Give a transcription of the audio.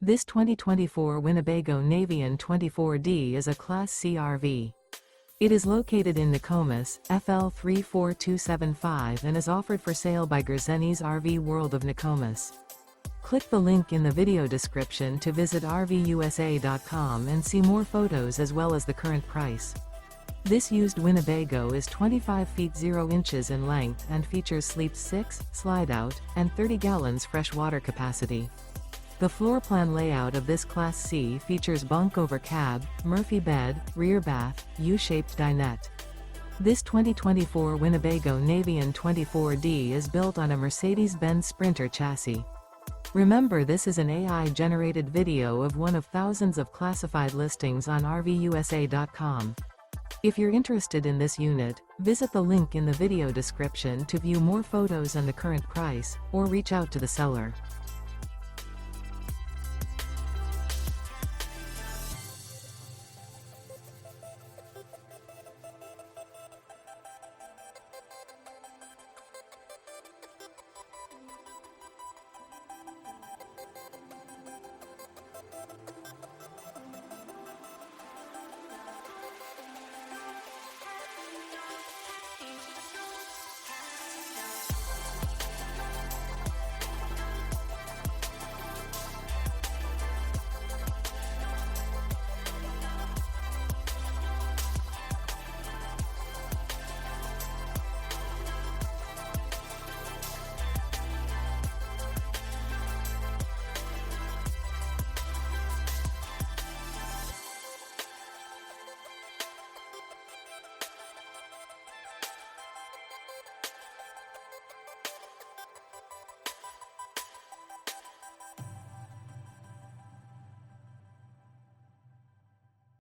This 2024 Winnebago Navion 24D is a Class C RV. It is located in Nokomis, FL 34275 and is offered for sale by Gerzeny's RV World of Nokomis. Click the link in the video description to visit RVUSA.com and see more photos as well as the current price. This used Winnebago is 25 feet 0 inches in length and features sleep 6, slide-out, and 30 gallons fresh water capacity. The floor plan layout of this Class C features bunk over cab, Murphy bed, rear bath, U-shaped dinette. This 2024 Winnebago Navion 24D is built on a Mercedes-Benz Sprinter chassis. Remember, this is an AI-generated video of one of thousands of classified listings on RVUSA.com. If you're interested in this unit, visit the link in the video description to view more photos and the current price, or reach out to the seller.